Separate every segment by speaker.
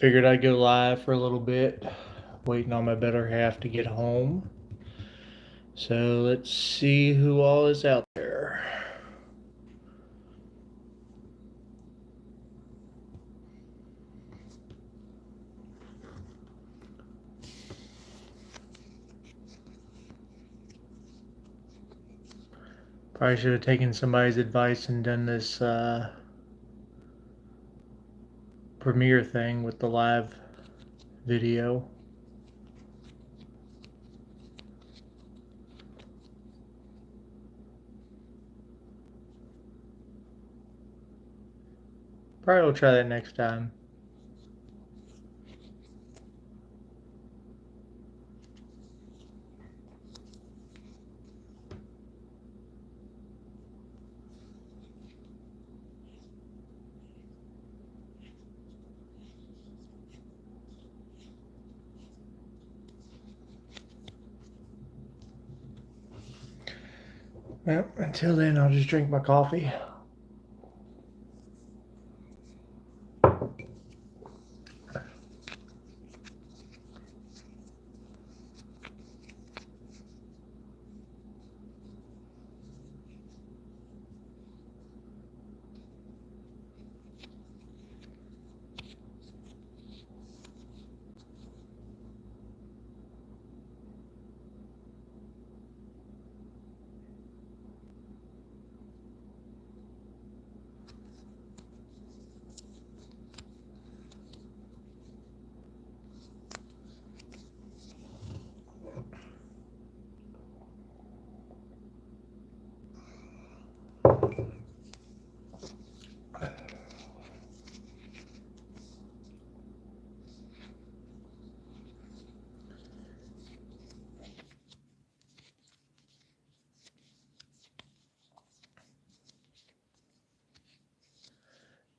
Speaker 1: Figured I'd go live for a little bit, waiting on my better half to get home. So let's see who all is out there. Probably should have taken somebody's advice and done this premiere thing with the live video. Probably will try that next time. Well, until then, I'll just drink my coffee.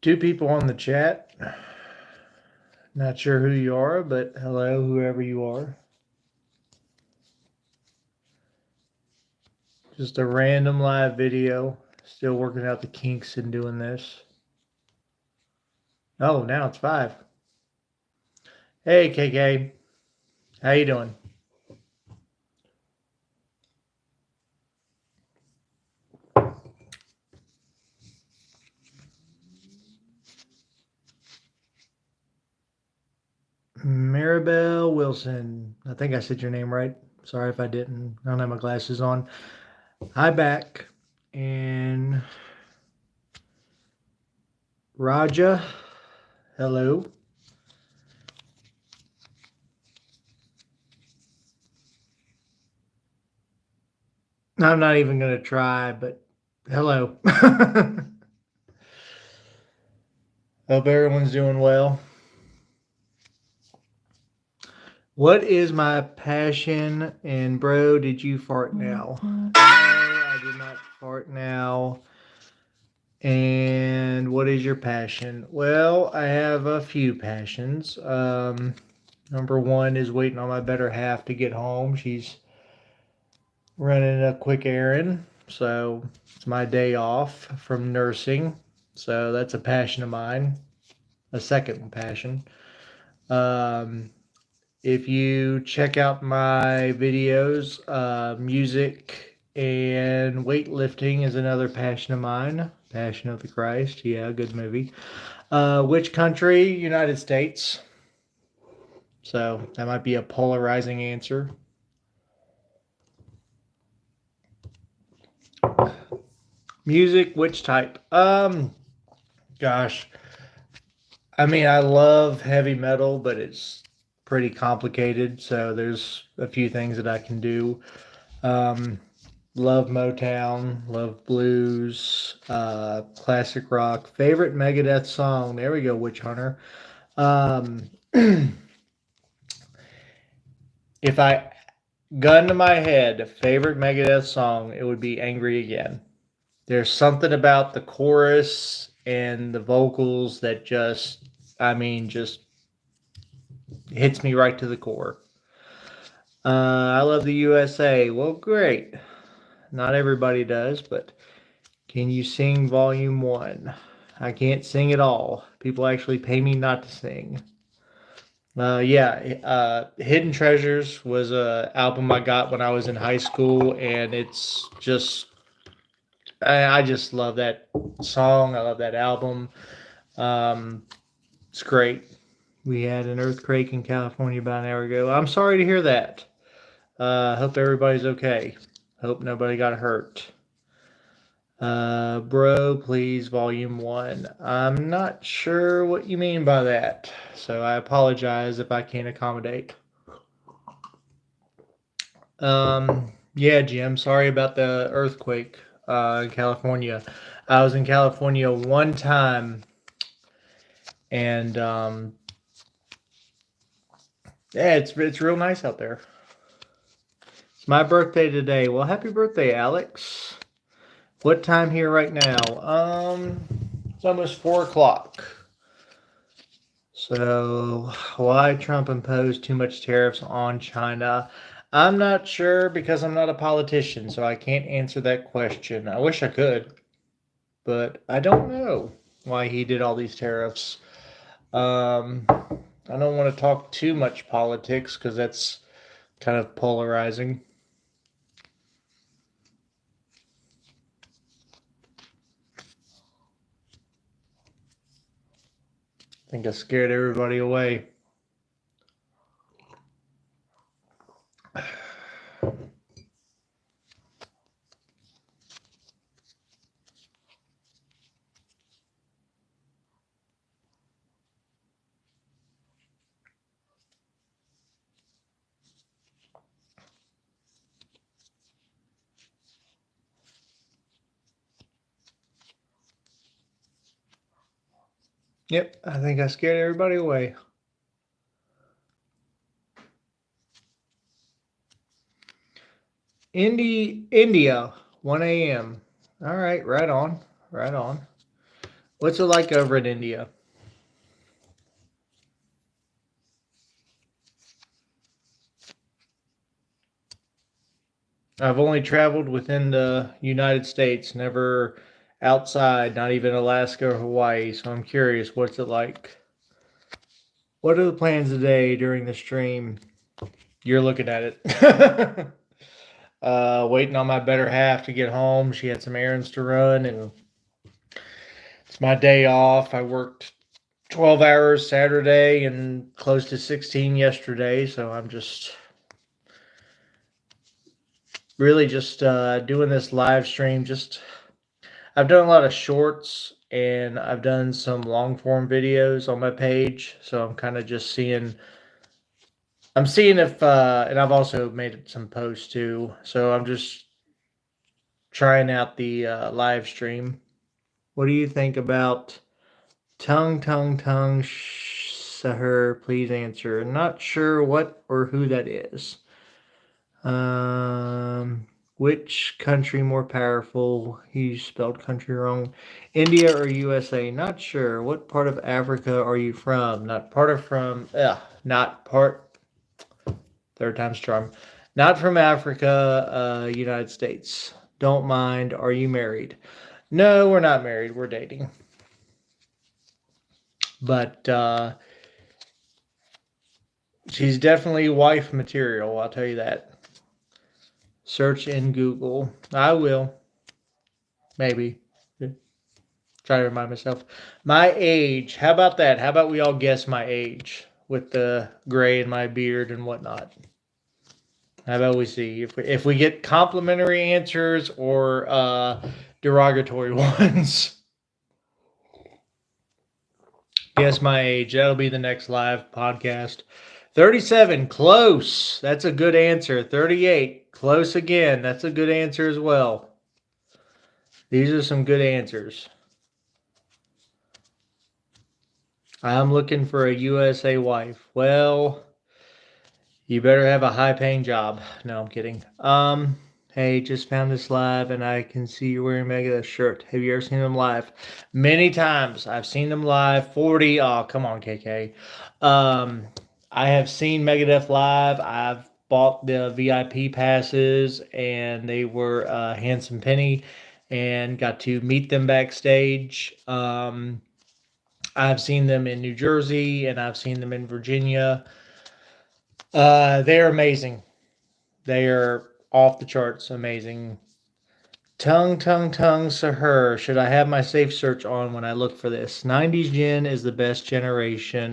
Speaker 1: Two people on the chat. Not sure who you are, but hello, whoever you are. Just a random live video. Still working out the kinks in doing this. Oh, now it's 5. Hey, KK. How you doing? Maribel Wilson. I think I said your name right. Sorry if I didn't. I don't have my glasses on. Hi, back. And Raja. Hello. I'm not even going to try, but hello. Hope everyone's doing well. What is my passion? And bro, did you fart now? No, I did not fart now. And what is your passion? Well, I have a few passions. Number one is waiting on my better half to get home. She's running a quick errand. So it's my day off from nursing. So that's a passion of mine. A second passion. If you check out my videos, music and weightlifting is another passion of mine. Passion of the Christ. Yeah, good movie. Which country? United States. So that might be a polarizing answer. Music, which type? Gosh. I mean, I love heavy metal, but it's pretty complicated. So there's a few things that I can do. Love Motown, love blues, classic rock. Favorite Megadeth song? There we go, Witch Hunter. If I gun to my head, favorite Megadeth song, it would be Angry Again. There's something about the chorus and the vocals that just hits me right to the core. I love the USA. Well, great. Not everybody does, but can you sing volume 1? I can't sing at all. People actually pay me not to sing. Hidden Treasures was a album I got when I was in high school, and it's just I just love that song. I love that album. Um, it's great. We had an earthquake in California about an hour ago. I'm sorry to hear that. Hope everybody's okay. Hope nobody got hurt. Bro, please, volume one. I'm not sure what you mean by that, so I apologize if I can't accommodate. Yeah, Jim, sorry about the earthquake in California. I was in California one time, and yeah, it's real nice out there. It's my birthday today. Well, happy birthday, Alex. What time here right now? It's almost 4 o'clock. So, why Trump imposed too much tariffs on China? I'm not sure because I'm not a politician, so I can't answer that question. I wish I could, but I don't know why he did all these tariffs. I don't want to talk too much politics because that's kind of polarizing. I think I scared everybody away. Yep, I think I scared everybody away. India, 1 a.m. All right, right on, right on. What's it like over in India? I've only traveled within the United States, never outside, not even Alaska or Hawaii. So I'm curious, what's it like? What are the plans today during the stream? You're looking at it. Waiting on my better half to get home. She had some errands to run, and it's my day off. I worked 12 hours Saturday and close to 16 yesterday, so I'm just really just doing this live stream. Just I've done a lot of shorts and I've done some long form videos on my page, so I'm kind of just seeing. I'm seeing if, and I've also made some posts too. So I'm just trying out the live stream. What do you think about tongue, Sahur? Please answer. Not sure what or who that is. Which country more powerful? He spelled country wrong. India or USA? Not sure. What part of Africa are you from? Not part of from. Not part. Third time's charm. Not from Africa. United States. Don't mind. Are you married? No, we're not married. We're dating. But she's definitely wife material. I'll tell you that. Search in Google. I will. Maybe. Try to remind myself. My age. How about that? How about we all guess my age with the gray in my beard and whatnot? How about we see if we get complimentary answers or derogatory ones? Guess my age. That'll be the next live podcast. 37, close. That's a good answer. 38, close again. That's a good answer as well. These are some good answers. I'm looking for a USA wife. Well, you better have a high paying job. No, I'm kidding. Hey, just found this live and I can see you're wearing Megadeth shirt. Have you ever seen them live? Many times. I've seen them live. 40. Oh, come on, KK. I have seen Megadeth live. I've bought the VIP passes and they were handsome penny and got to meet them backstage. I've seen them in New Jersey and I've seen them in Virginia. They're amazing. They are off the charts amazing. Tongue, Sahur. Should I have my safe search on when I look for this? 90s Gen is the best generation.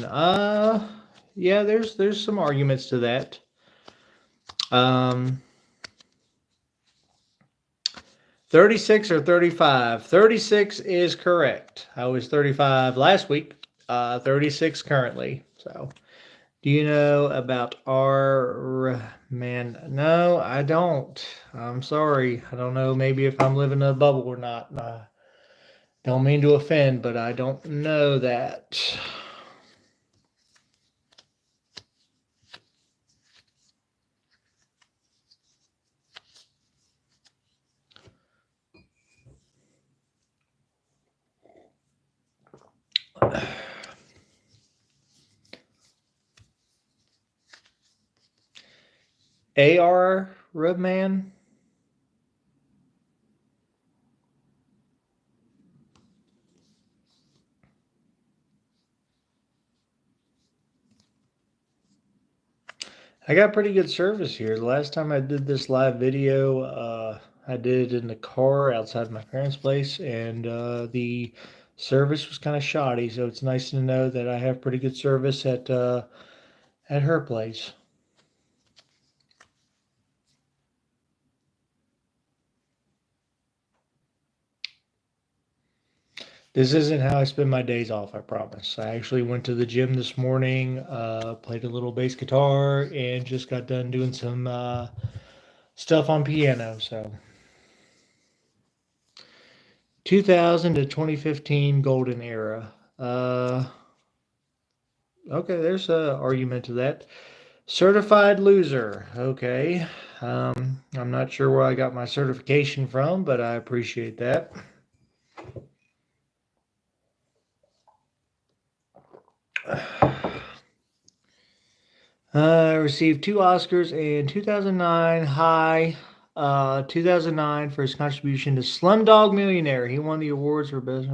Speaker 1: Yeah, there's some arguments to that. Um, 36 or 35? 36 is correct. I was 35 last week. 36 currently. So, do you know about our man? No, I don't. I'm sorry. I don't know. Maybe if I'm living in a bubble or not. Don't mean to offend, but I don't know that. AR Rubman? I got pretty good service here. The last time I did this live video, I did it in the car outside my parents' place, and the service was kind of shoddy. So it's nice to know that I have pretty good service at her place. This isn't how I spend my days off, I promise. I actually went to the gym this morning, played a little bass guitar, and just got done doing some stuff on piano. So 2000 to 2015 golden era. Okay, there's a argument to that. Certified loser. Okay. I'm not sure where I got my certification from, but I appreciate that. Received 2 Oscars in 2009. 2009 for his contribution to Slumdog Millionaire. He won the awards for best.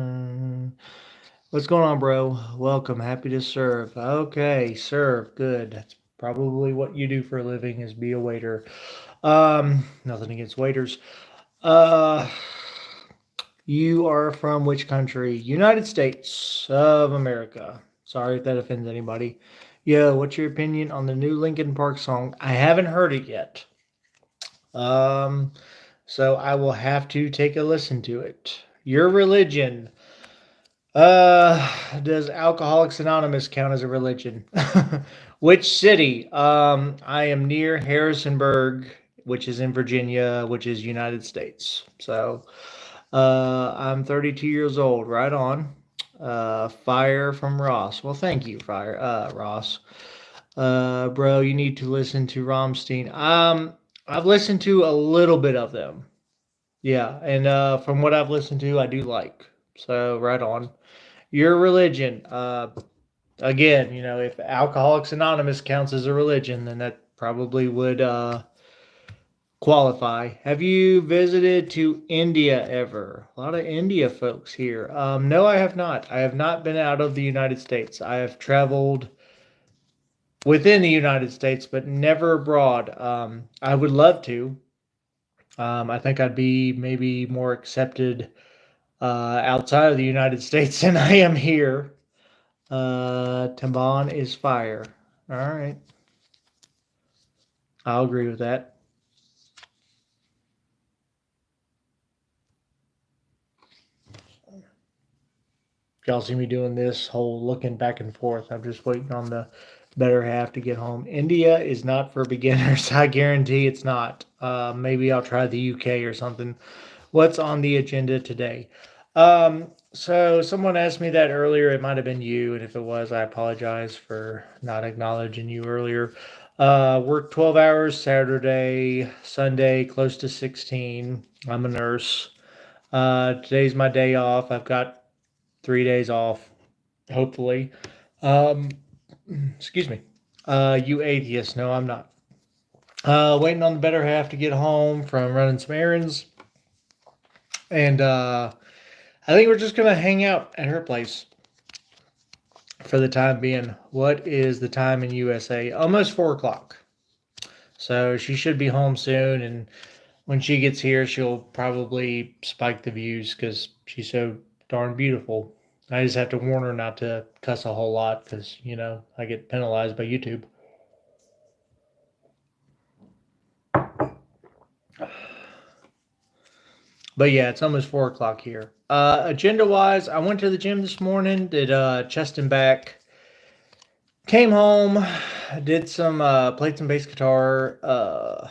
Speaker 1: What's going on, bro? Welcome. Happy to serve. Okay, serve. Good. That's probably what you do for a living is be a waiter. Nothing against waiters. You are from which country? United States of America. Sorry if that offends anybody. Yeah, what's your opinion on the new Linkin Park song? I haven't heard it yet. So I will have to take a listen to it. Your religion. Does Alcoholics Anonymous count as a religion? Which city? I am near Harrisonburg, which is in Virginia, which is United States. So, I'm 32 years old. Right on. Fire from Ross. Well, thank you, Ross. Bro, you need to listen to Rammstein. I've listened to a little bit of them. Yeah, and from what I've listened to, I do like. So, right on. Your religion. Again, if Alcoholics Anonymous counts as a religion, then that probably would qualify. Have you visited to India ever? A lot of India folks here. No, I have not. I have not been out of the United States. I have traveled within the United States, but never abroad. I would love to. I think I'd be maybe more accepted outside of the United States than I am here. Tamban is fire. All right. I'll agree with that. Y'all see me doing this whole looking back and forth. I'm just waiting on the better half to get home. India is not for beginners. I guarantee it's not. Maybe I'll try the UK or something. What's on the agenda today? So someone asked me that earlier. It might have been you, and if it was, I apologize for not acknowledging you earlier. Work 12 hours Saturday, Sunday, close to 16. I'm a nurse. Today's my day off. I've got 3 days off, hopefully. Um, Excuse me. You atheist. No, I'm not. Waiting on the better half to get home from running some errands. And I think we're just going to hang out at her place. for the time being. What is the time in USA? Almost 4 o'clock. So she should be home soon, and when she gets here, she'll probably spike the views because she's so darn beautiful. I just have to warn her not to cuss a whole lot because, I get penalized by YouTube. But yeah, it's almost 4 o'clock here. Agenda wise, I went to the gym this morning, did chest and back. Came home, did some, played some bass guitar,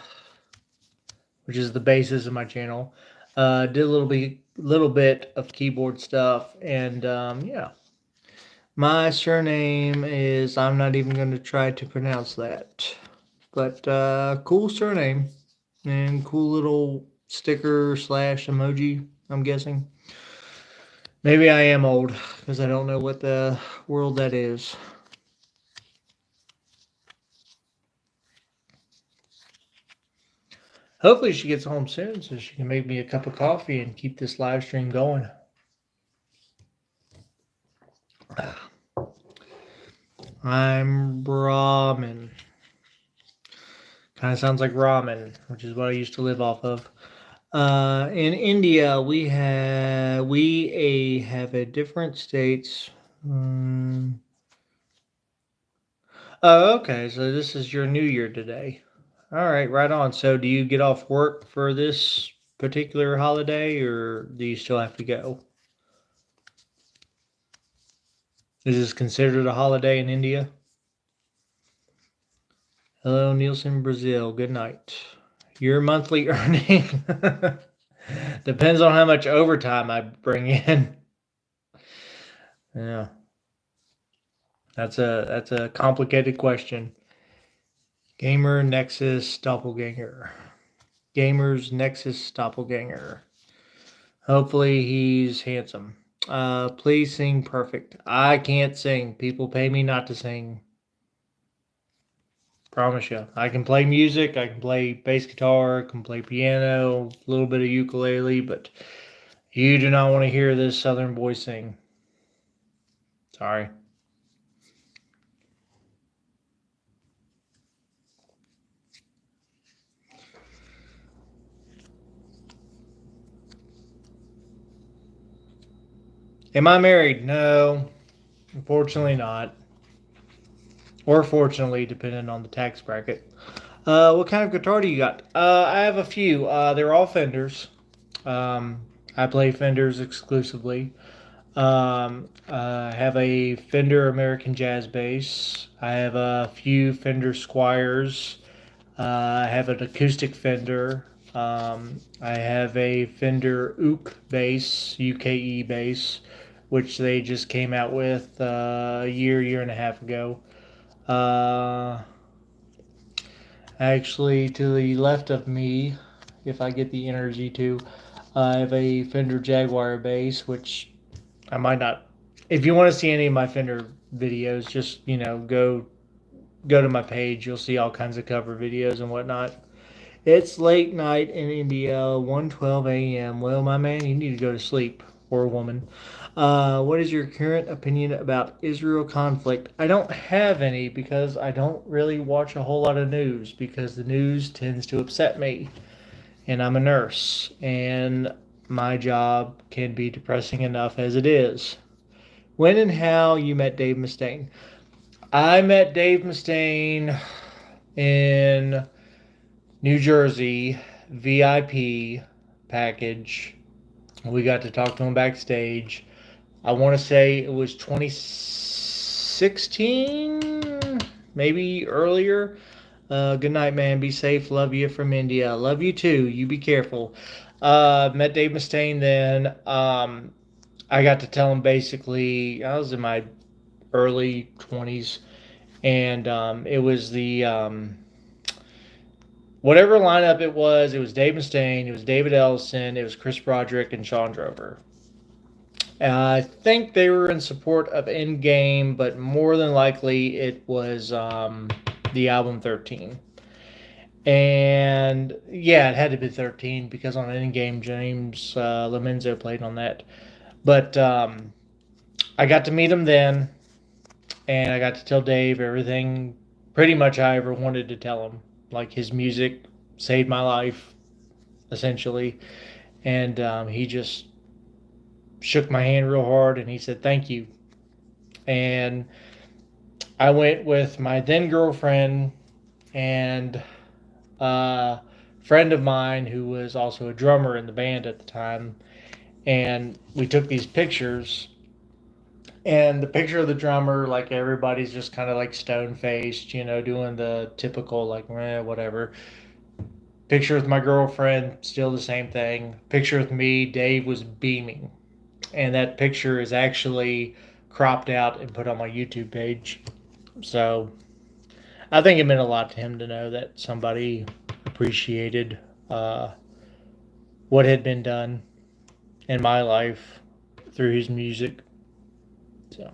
Speaker 1: which is the basis of my channel. Did a little bit of keyboard stuff, and yeah. My surname is, I'm not even going to try to pronounce that, but cool surname and cool little sticker / emoji, I'm guessing. Maybe I am old because I don't know what the world that is. Hopefully she gets home soon so she can make me a cup of coffee and keep this live stream going. I'm ramen. Kind of sounds like ramen, which is what I used to live off of. In India, we have a different states. Oh, okay. So this is your New Year today. All right, right on. So do you get off work for this particular holiday, or do you still have to go? Is this considered a holiday in India? Hello, Nielsen, Brazil. Good night. Your monthly earning depends on how much overtime I bring in. Yeah. That's a complicated question. Gamer Nexus Doppelganger. Gamers Nexus Doppelganger. Hopefully he's handsome. Please sing perfect. I can't sing. People pay me not to sing. Promise you. I can play music. I can play bass guitar. I can play piano. A little bit of ukulele. But you do not want to hear this Southern boy sing. Sorry. Am I married? No. Unfortunately not. Or fortunately, depending on the tax bracket. What kind of guitar do you got? I have a few. They're all Fenders. I play Fenders exclusively. I have a Fender American Jazz bass. I have a few Fender Squires. I have an acoustic Fender. I have a Fender Ook bass, UKE bass, which they just came out with a year and a half ago. Actually, to the left of me, if I get the energy to, I have a Fender Jaguar bass, which I might not. If you want to see any of my Fender videos, just go to my page. You'll see all kinds of cover videos and whatnot. It's late night in India, 1:12 a.m. Well, my man, you need to go to sleep, or woman. What is your current opinion about Israel conflict? I don't have any because I don't really watch a whole lot of news because the news tends to upset me. And I'm a nurse, and my job can be depressing enough as it is. When and how you met Dave Mustaine? I met Dave Mustaine in New Jersey, VIP package. We got to talk to him backstage. I want to say it was 2016, maybe earlier. Good night, man. Be safe. Love you from India. Love you too. You be careful. Met Dave Mustaine then. I got to tell him basically, I was in my early 20s, and it was the whatever lineup it was Dave Mustaine, it was David Ellison, it was Chris Broderick, and Sean Drover. I think they were in support of Endgame, but more than likely it was the album 13. And yeah, it had to be 13 because on Endgame, James Lomenzo played on that. But I got to meet him then. and I got to tell Dave everything pretty much I ever wanted to tell him. Like his music saved my life, essentially. And he just shook my hand real hard and he said, "Thank you." And I went with my then girlfriend and a friend of mine who was also a drummer in the band at the time. And we took these pictures. And the picture of the drummer, like everybody's just kind of like stone faced, doing the typical, like, whatever. Picture with my girlfriend, still the same thing. Picture with me, Dave was beaming. And that picture is actually cropped out and put on my YouTube page. So I think it meant a lot to him to know that somebody appreciated uh, what had been done in my life through his music. So.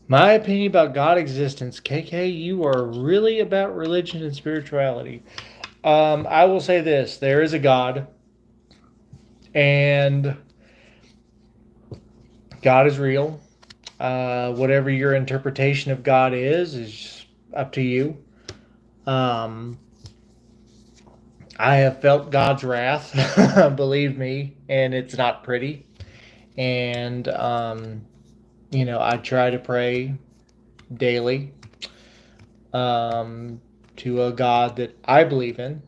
Speaker 1: My opinion about God existence, KK, you are really about religion and spirituality. I will say this: there is a God, and God is real. Whatever your interpretation of God is up to you. Um, I have felt God's wrath, believe me, and it's not pretty. And I try to pray daily um, to a God that I believe in,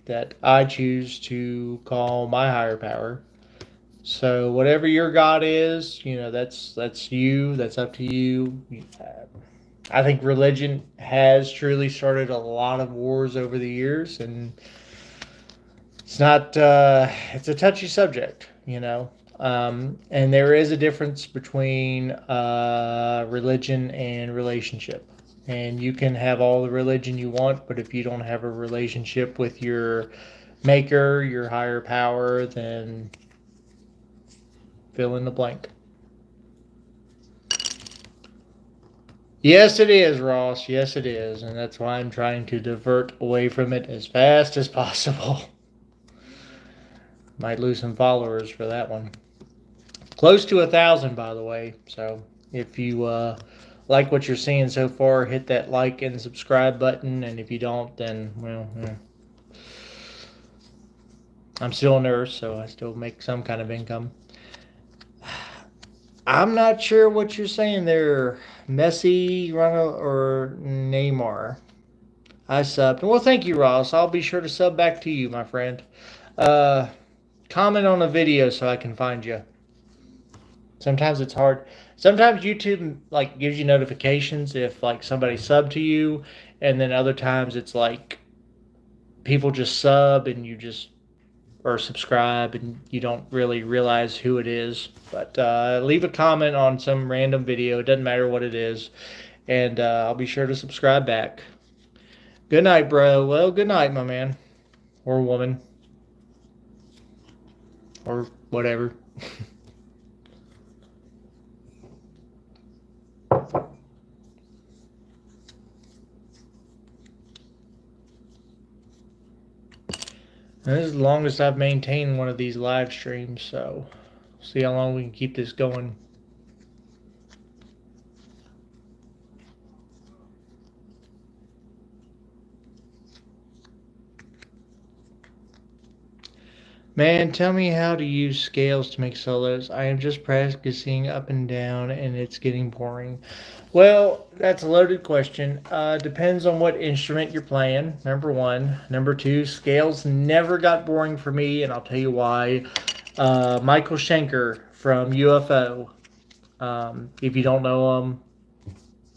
Speaker 1: that I choose to call my higher power. So whatever your God is, that's you. That's up to you. I think religion has truly started a lot of wars over the years, and it's not. It's a touchy subject. And there is a difference between religion and relationship. And you can have all the religion you want, but if you don't have a relationship with your maker, your higher power, then fill in the blank. Yes, it is, Ross. Yes, it is. And that's why I'm trying to divert away from it as fast as possible. Might lose some followers for that one. Close to 1,000, by the way. So if you like what you're seeing so far, hit that like and subscribe button. And if you don't, then, well, I'm still a nurse, so I still make some kind of income. I'm not sure what you're saying there, Messi, Ronald, or Neymar. I subbed. Well, thank you, Ross. I'll be sure to sub back to you, my friend. Uh, Comment on a video so I can find you. Sometimes it's hard. Sometimes YouTube like gives you notifications if like somebody subbed to you, and then other times it's like people just sub and you just or subscribe and you don't really realize who it is. But leave a comment on some random video. It doesn't matter what it is, and I'll be sure to subscribe back. Good night, bro. Well, good night, my man or woman or whatever. This is the longest I've maintained one of these live streams, so see how long we can keep this going. Man, tell me how to use scales to make solos. I am just practicing up and down and it's getting boring. Well, that's a loaded question. Depends on what instrument you're playing, number one. Number two, scales never got boring for me, and I'll tell you why. Michael Schenker from UFO. If you don't know him,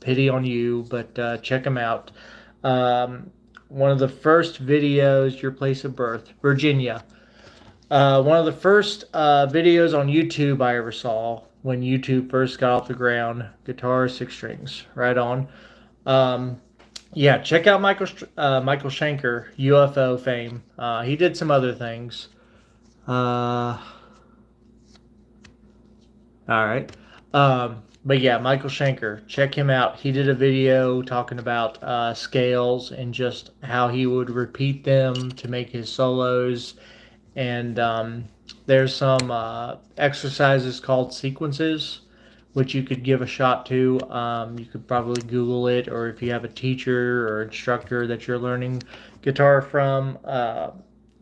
Speaker 1: pity on you, but check him out. One of the first videos, Your Place of Birth, Virginia. One of the first videos on YouTube I ever saw when YouTube first got off the ground. Guitar, 6 strings, right on. Yeah, check out Michael Schenker, UFO fame. He did some other things. All right. But yeah, Michael Schenker, check him out. He did a video talking about scales and just how he would repeat them to make his solos. And there's some exercises called sequences, which you could give a shot to. You could probably Google it, or if you have a teacher or instructor that you're learning guitar from,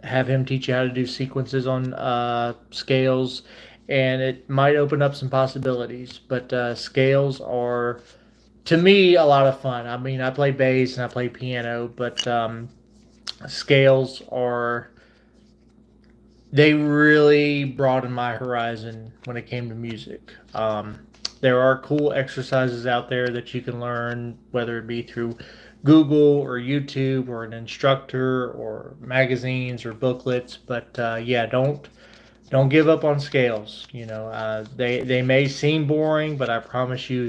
Speaker 1: have him teach you how to do sequences on scales, and it might open up some possibilities. But scales are, to me, a lot of fun. I mean, I play bass and I play piano, but scales are, they really broadened my horizon when it came to music. There are cool exercises out there that you can learn, whether it be through Google or YouTube or an instructor or magazines or booklets. But yeah, don't give up on scales. You know, they may seem boring, but I promise you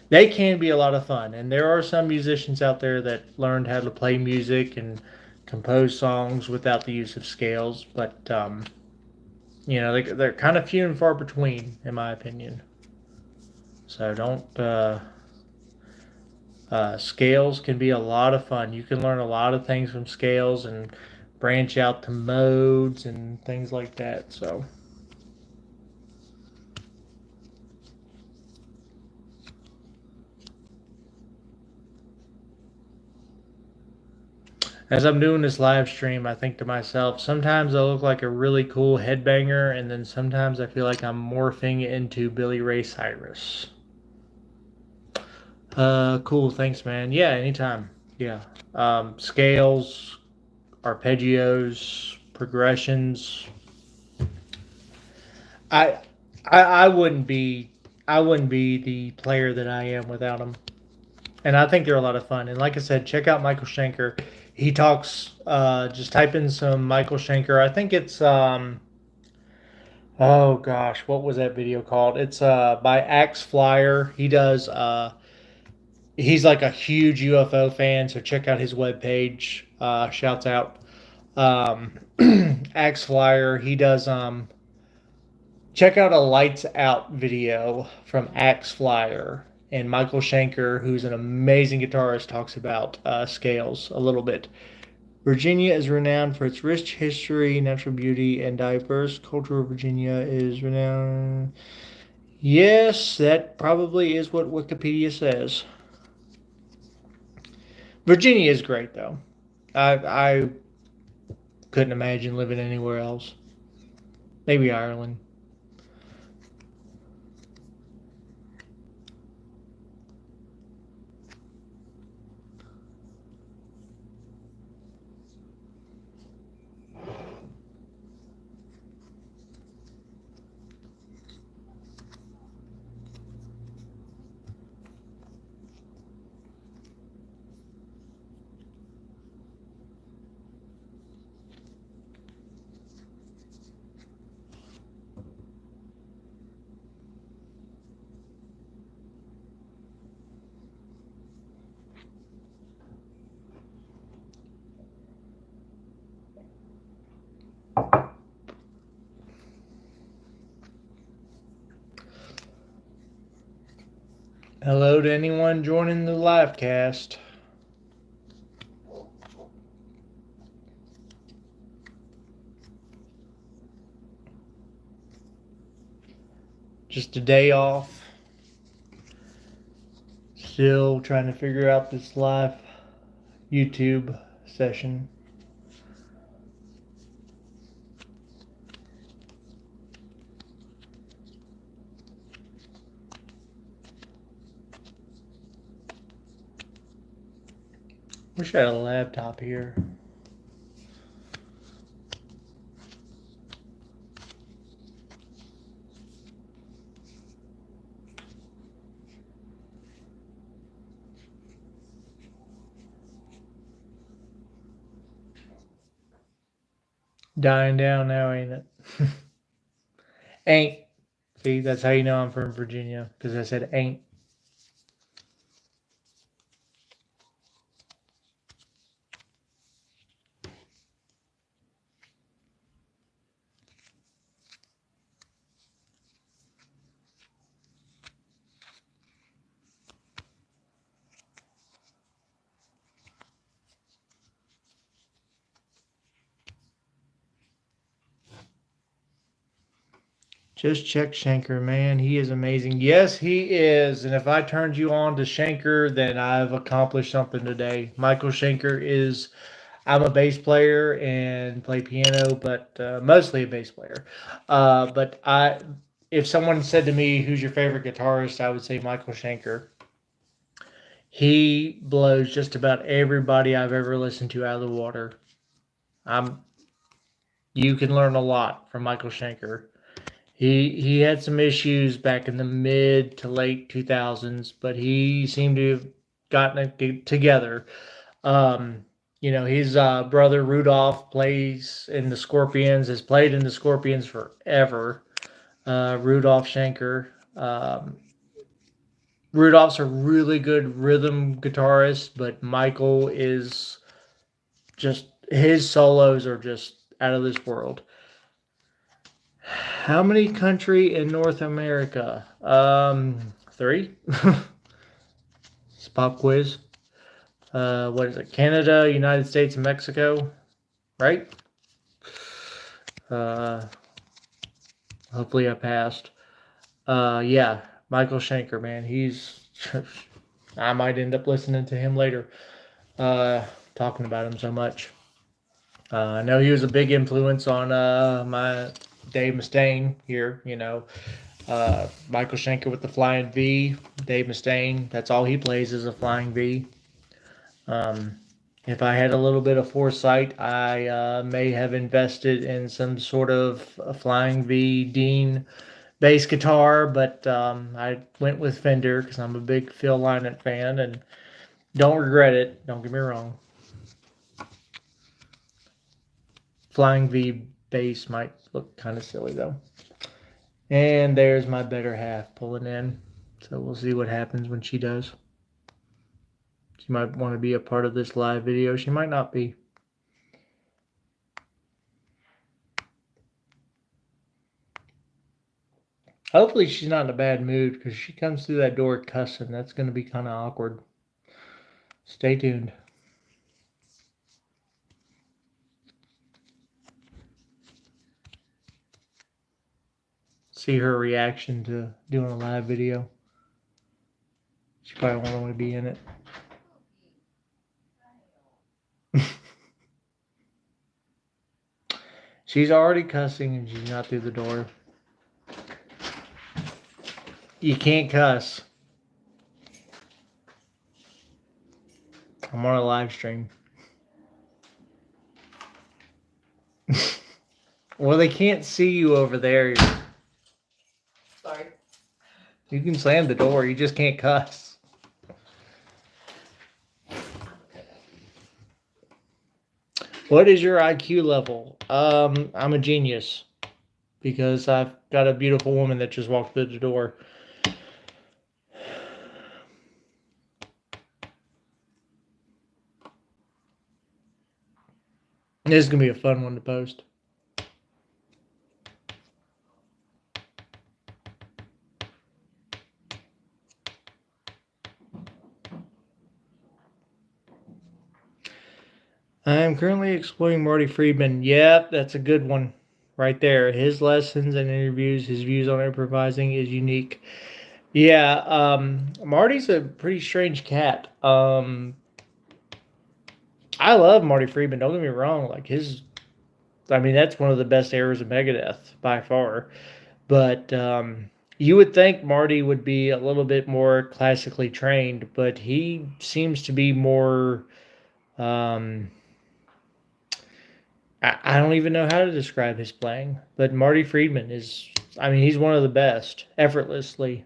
Speaker 1: they can be a lot of fun. And there are some musicians out there that learned how to play music and compose songs without the use of scales. But you know, they're kind of few and far between, in my opinion. So don't. Scales can be a lot of fun. You can learn a lot of things from scales and branch out to modes and things like that. So. As I'm doing this live stream, I think to myself, sometimes I look like a really cool headbanger, and then sometimes I feel like I'm morphing into Billy Ray Cyrus. Cool. Thanks, man. Yeah, anytime. Yeah. Scales, arpeggios, progressions. I, I wouldn't be the player that I am without them. And I think they're a lot of fun. And like I said, check out Michael Schenker. He talks. Just type in some Michael Schenker. I think it's oh gosh, what was that video called? It's by Axe Flyer. He does. He's like a huge UFO fan, so check out his webpage. Shouts out. Um, Axe Flyer. He does. Check out a lights out video from Axe Flyer, and Michael Schenker, who's an amazing guitarist, talks about scales a little bit. Virginia is renowned for its rich history, natural beauty, and diverse culture. Virginia is renowned. Yes, that probably is what Wikipedia says. Virginia is great, though. I couldn't imagine living anywhere else. Maybe Ireland. Hello to anyone joining the live cast. Just a day off. Still trying to figure out this live YouTube session. Wish I had a laptop here. Dying down now, ain't it? Ain't. See, that's how you know I'm from Virginia, because I said ain't. Just check Shanker, man. He is amazing. Yes, he is. And if I turned you on to Shanker, then I've accomplished something today. Michael Shanker is. I'm a bass player and play piano, but mostly a bass player. But if someone said to me, "Who's your favorite guitarist?" I would say Michael Shanker. He blows just about everybody I've ever listened to out of the water. I'm. You can learn a lot from Michael Shanker. He had some issues back in the mid to late 2000s, but he seemed to have gotten it together. Um, his brother Rudolph plays in the Scorpions, has played in the Scorpions forever. Rudolph Schenker. Rudolph's a really good rhythm guitarist, but Michael is just, his solos are just out of this world. How many country in North America? Three. It's a pop quiz. What is it? Canada, United States, and Mexico, right? Uh, Hopefully I passed. Yeah, Michael Schenker, man. He's. I might end up listening to him later. Talking about him so much. I know he was a big influence on my Dave Mustaine here. Michael Schenker with the Flying V. Dave Mustaine. That's all he plays is a Flying V. Um, if I had a little bit of foresight, I may have invested in some sort of a Flying V Dean bass guitar, but I went with Fender because I'm a big Phil Lynott fan and don't regret it. Don't get me wrong. Flying V bass might look kind of silly though. And there's my better half pulling in. So we'll see what happens when she does. She might want to be a part of this live video. She might not be. Hopefully she's not in a bad mood because she comes through that door cussing. That's going to be kind of awkward. Stay tuned. See her reaction to doing a live video. She probably won't want to be in it. She's already cussing and she's not through the door. You can't cuss. I'm on a live stream. Well, they can't see you over there.
Speaker 2: Sorry.
Speaker 1: You can slam the door, you just can't cuss. What is your IQ level? I'm a genius because I've got a beautiful woman that just walked through the door. This is going to be a fun one to post. I am currently exploring Marty Friedman. Yep, that's a good one right there. His lessons and interviews, his views on improvising is unique. Yeah, Marty's a pretty strange cat. I love Marty Friedman, don't get me wrong. That's one of the best eras of Megadeth by far. But you would think Marty would be a little bit more classically trained, but he seems to be more. I don't even know how to describe his playing, but Marty Friedman is. He's one of the best, effortlessly.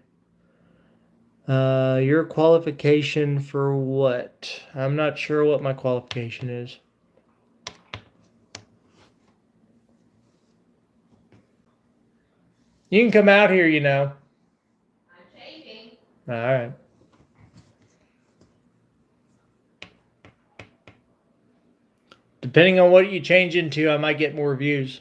Speaker 1: Your qualification for what? I'm not sure what my qualification is. You can come out here,
Speaker 2: I'm shaving.
Speaker 1: All right. Depending on what you change into, I might get more views.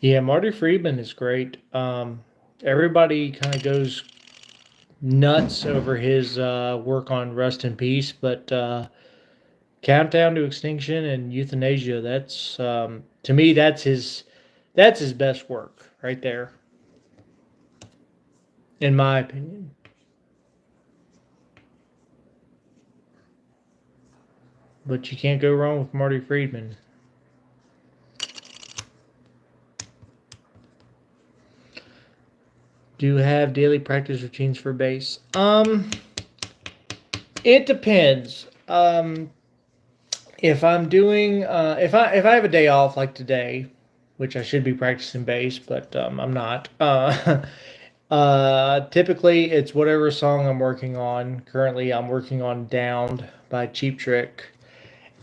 Speaker 1: Yeah, Marty Friedman is great. Everybody kind of goes nuts over his work on Rust in Peace, but Countdown to Extinction and Euthanasia, that's to me that's his best work right there, in my opinion. But you can't go wrong with Marty Friedman. Do you have daily practice routines for bass? It depends. If I'm doing if I have a day off like today, which I should be practicing bass, but I'm not. Typically it's whatever song I'm working on. Currently, I'm working on "Downed" by Cheap Trick,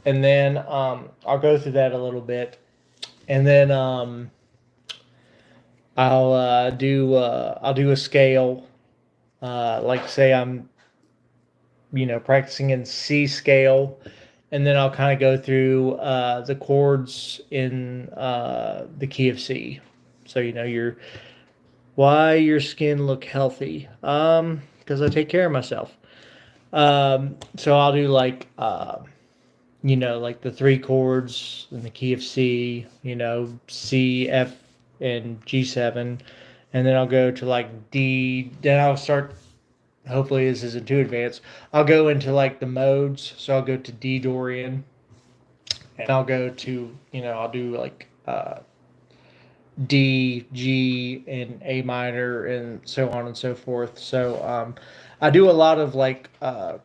Speaker 1: and then I'll go through that a little bit, and then I'll do a scale. Like say I'm practicing in C scale, and then I'll kind of go through the chords in the key of C. So your why your skin look healthy. Because I take care of myself. So I'll do like like the three chords in the key of C. C, F, and G7, and then I'll go to like D. Then I'll start. Hopefully this isn't too advanced. I'll go into like the modes. So I'll go to D Dorian, and I'll go to I'll do like D, G, and A minor, and so on and so forth. So I do a lot of like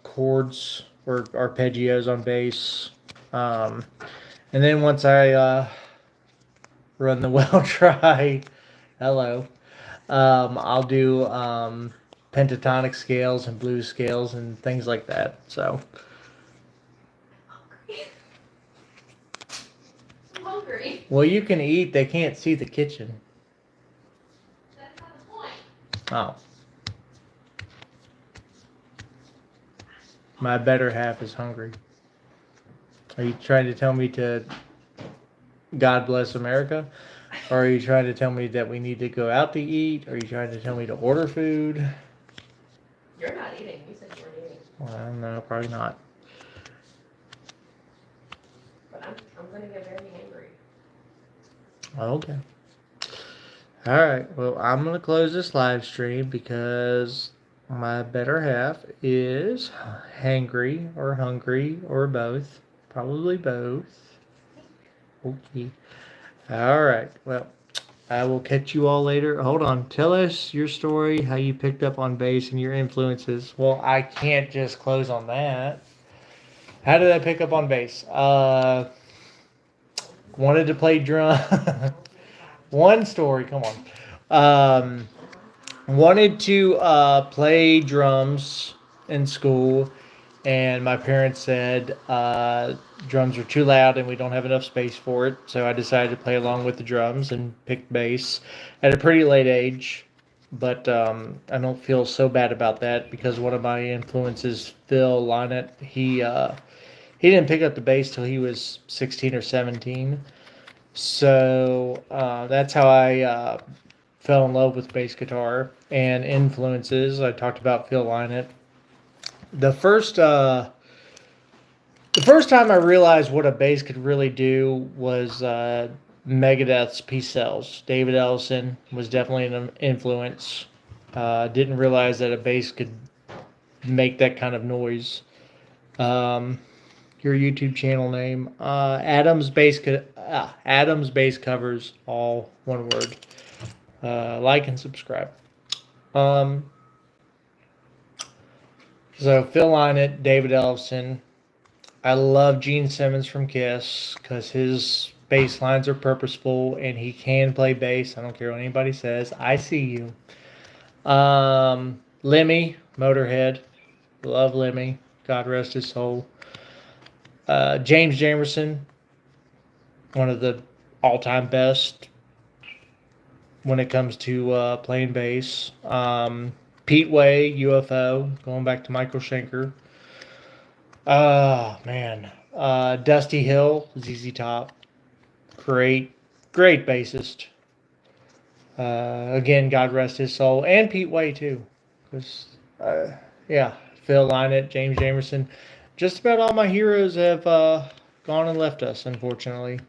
Speaker 1: chords or arpeggios on bass, um, and then once I run the well dry, hello, I'll do pentatonic scales and blues scales and things like that. So
Speaker 2: I'm hungry.
Speaker 1: well, you can eat. They can't see the kitchen.
Speaker 2: That's not the point.
Speaker 1: Oh. My better half is hungry. Are you trying to tell me to God bless America? Or are you trying to tell me that we need to go out to eat? Are you trying to tell me to order food?
Speaker 2: You're not eating. You said you weren't eating.
Speaker 1: Well, no, probably not.
Speaker 2: But I'm gonna get very angry.
Speaker 1: Okay. All right. Well, I'm going to close this live stream because my better half is hangry or hungry or both. Probably both. Okay. All right. Well, I will catch you all later. Hold on. Tell us your story, how you picked up on bass and your influences. Well, I can't just close on that. How did I pick up on bass? Wanted to play drum. One story. Come on. Wanted to play drums in school, and my parents said drums are too loud and we don't have enough space for it. So I decided to play along with the drums and picked bass at a pretty late age. But I don't feel so bad about that because one of my influences, Phil Lynott, he didn't pick up the bass till he was 16 or 17. So that's how I fell in love with bass guitar and influences. I talked about Phil Lynott. The first time I realized what a bass could really do was Megadeth's Peace Cells. David Ellison was definitely an influence. Didn't realize that a bass could make that kind of noise. Your YouTube channel name? Adams Bass Covers, all one word. Like and subscribe. So Phil Lynott, David Ellison. I love Gene Simmons from Kiss because his bass lines are purposeful and he can play bass. I don't care what anybody says. I see you. Lemmy, Motorhead. Love Lemmy. God rest his soul. James Jamerson, one of the all-time best when it comes to playing bass. Pete Way, UFO, going back to Michael Schenker. Oh, man. Dusty Hill, ZZ Top. Great bassist. Again, God rest his soul, and Pete Way too, because yeah, Phil Lynott, James Jamerson, just about all my heroes have gone and left us, unfortunately.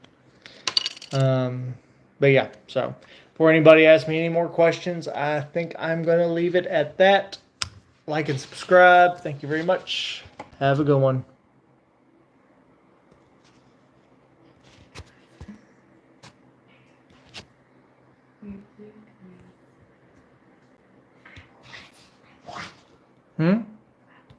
Speaker 1: But yeah, so before anybody asks me any more questions, I think I'm gonna leave it at that. Like and subscribe. Thank you very much. Have a good one.